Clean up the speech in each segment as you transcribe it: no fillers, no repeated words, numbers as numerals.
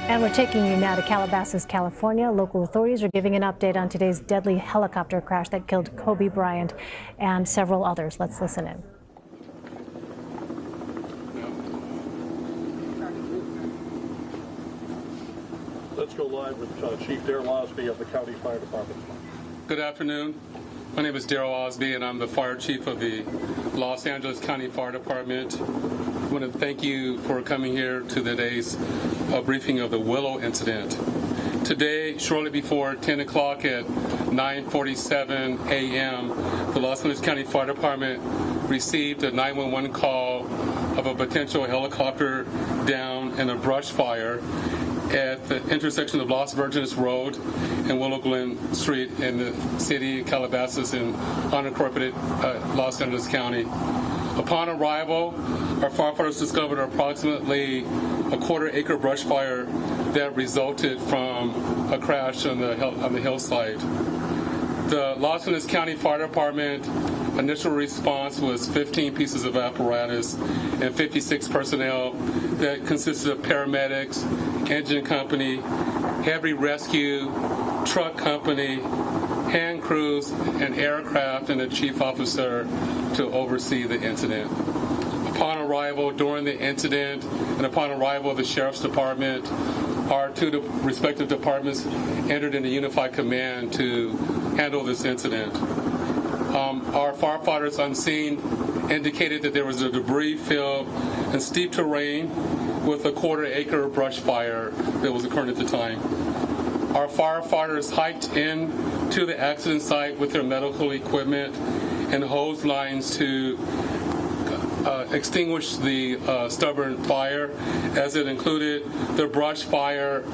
And we're taking you now to Calabasas, California. Local authorities are giving an update on today's deadly helicopter crash that killed Kobe Bryant and several others. Let's listen in. Let's go live with Chief Darrell Osby of the County Fire Department. Good afternoon. My name is Darrell Osby, and I'm the Fire Chief of the Los Angeles County Fire Department. I want to thank you for coming here to today's briefing of the Willow incident. Today, shortly before 10 o'clock at 9:47 a.m., the Los Angeles County Fire Department received a 911 call of a potential helicopter down in a brush fire at the intersection of Los Virgenes Road and Willow Glen Street in the city of Calabasas in unincorporated Los Angeles County. Upon arrival, our firefighters discovered approximately a quarter-acre brush fire that resulted from a crash on the hillside. The Los Angeles County Fire Department initial response was 15 pieces of apparatus and 56 personnel that consisted of paramedics, engine company, heavy rescue, truck company, hand crews, and aircraft, and a chief officer to oversee the incident. Upon arrival, during the incident, and upon arrival of the Sheriff's Department, our two respective departments entered into unified command to handle this incident. Our firefighters on scene indicated that there was a debris field and steep terrain with a quarter-acre brush fire that was occurring at the time. Our firefighters hiked in to the accident site with their medical equipment and hose lines to extinguish the stubborn fire, as it included the brush fire,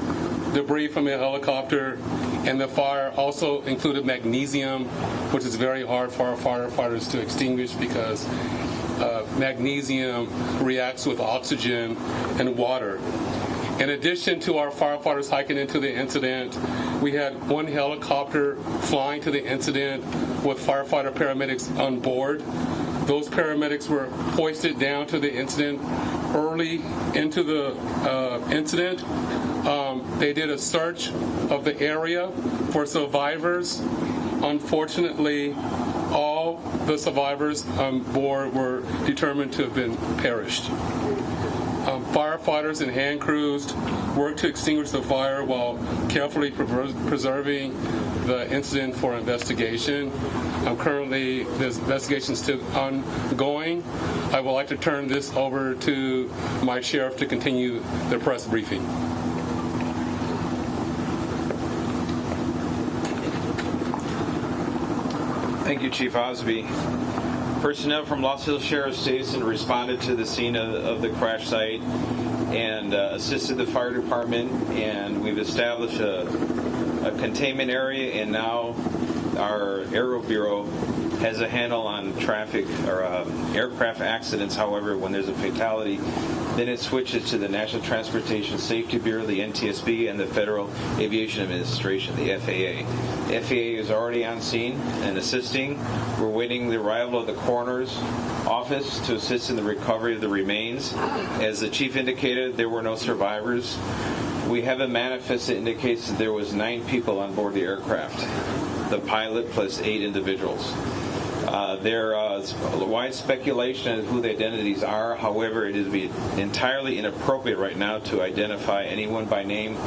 debris from a helicopter, and the fire also included magnesium, which is very hard for our firefighters to extinguish because magnesium reacts with oxygen and water. In addition to our firefighters hiking into the incident, we had one helicopter flying to the incident with firefighter paramedics on board. Those paramedics were hoisted down to the incident early into the incident. They did a search of the area for survivors. Unfortunately, all the survivors on board were determined to have been perished. Firefighters and hand crews worked to extinguish the fire while carefully preserving the incident for investigation. Currently, this investigation is still ongoing. I would like to turn this over to my sheriff to continue the press briefing. Thank you, Chief Osby. Personnel from Los Angeles Sheriff's Station responded to the scene of the crash site and assisted the fire department, and we've established a containment area, and now our Aero Bureau has a handle on traffic or aircraft accidents. However, when there's a fatality, then it switches to the National Transportation Safety Bureau, the NTSB, and the Federal Aviation Administration, the FAA. The FAA is already on scene and assisting. We're waiting the arrival of the coroner's office to assist in the recovery of the remains. As the chief indicated, there were no survivors. We have a manifest that indicates that there was 9 people on board the aircraft, the pilot plus 8 individuals. There is wide speculation as to who the identities are. However, it is entirely inappropriate right now to identify anyone by name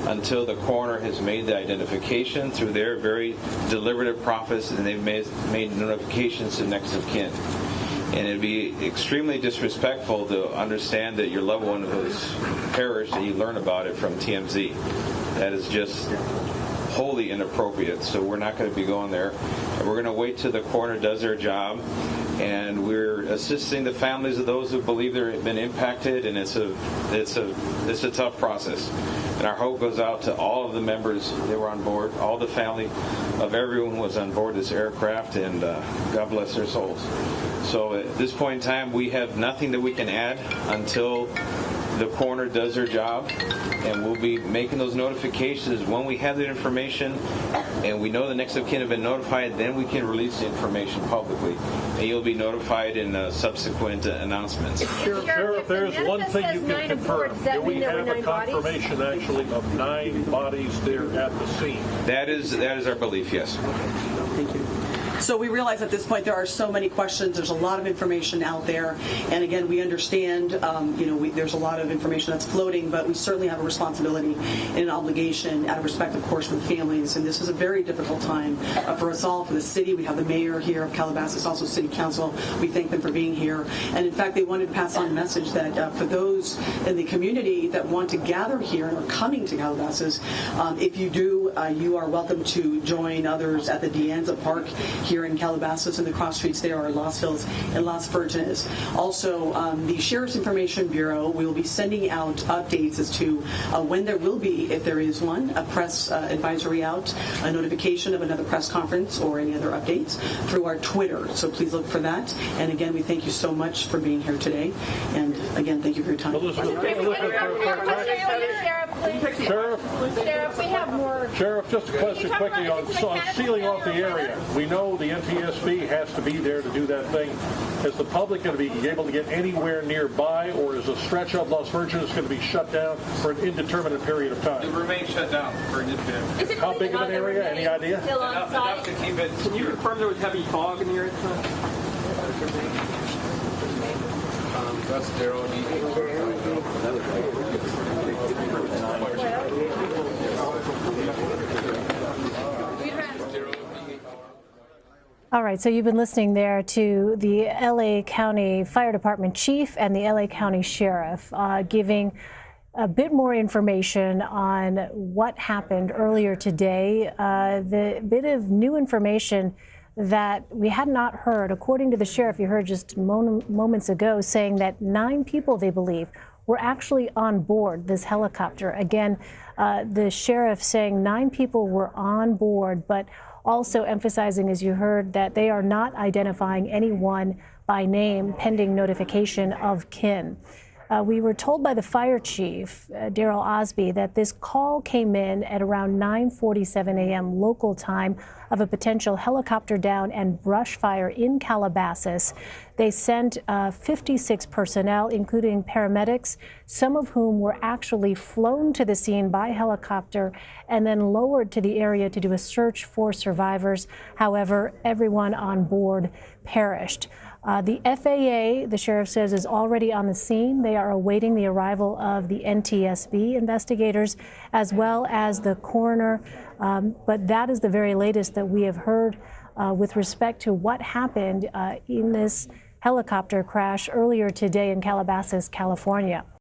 until the coroner has made the identification through their very deliberative process, and they've made notifications to next of kin. And it'd be extremely disrespectful to understand that your loved one was perished and you learn about it from TMZ. That is just wholly inappropriate, so we're not going to be going there. And we're going to wait till the coroner does their job, and we're assisting the families of those who believe they've been impacted, and it's a tough process. And our hope goes out to all of the members that were on board, all the family of everyone who was on board this aircraft, and God bless their souls. So at this point in time, we have nothing that we can add until the coroner does their job, and we'll be making those notifications when we have that information and we know the next of kin have been notified. Then we can release the information publicly, and you'll be notified in subsequent announcements. Sheriff, there's one thing you can confirm. Do we have a confirmation actually of 9 bodies there at the scene? That is our belief, yes. Thank you. So we realize at this point there are so many questions. There's a lot of information out there, and again, we understand. There's a lot of information that's floating, but we certainly have a responsibility and an obligation, out of respect, of course, for the families. And this is a very difficult time for us all, for the city. We have the mayor here of Calabasas, also City Council. We thank them for being here. And in fact, they wanted to pass on a message that for those in the community that want to gather here and are coming to Calabasas, if you do, you are welcome to join others at the Dianza Park here in Calabasas, and the cross streets there are Los Hills and Las Virgenes. Also, the Sheriff's Information Bureau will be sending out updates as to when there will be, if there is one, a press advisory out, a notification of another press conference or any other updates through our Twitter. So please look for that. And again, we thank you so much for being here today. And again, thank you for your time. Sheriff, we have more. Sheriff, just a question quickly on sealing off the area. We know the NTSB has to be there to do that thing. Is the public going to be able to get anywhere nearby, or is a stretch of Las Virgenes going to be shut down for an indeterminate period of time? It remains shut down for an indeterminate. How big of an area? Any idea? Still on site? To keep it. Can you confirm there was heavy fog in the area at the time? That's Daryl. All right, so you've been listening there to the LA County Fire Department Chief and the LA County Sheriff giving a bit more information on what happened earlier today. The bit of new information that we had not heard, according to the sheriff, you heard just moments ago, saying that 9 people, they believe, were actually on board this helicopter. Again, the sheriff saying 9 people were on board, but also emphasizing, as you heard, that they are not identifying anyone by name pending notification of kin. We were told by the fire chief, Daryl Osby, that this call came in at around 9:47 a.m. local time of a potential helicopter down and brush fire in Calabasas. They sent 56 personnel, including paramedics, some of whom were actually flown to the scene by helicopter and then lowered to the area to do a search for survivors. However, everyone on board perished. The FAA, the sheriff says, is already on the scene. They are awaiting the arrival of the NTSB investigators as well as the coroner. But that is the very latest that we have heard with respect to what happened in this helicopter crash earlier today in Calabasas, California.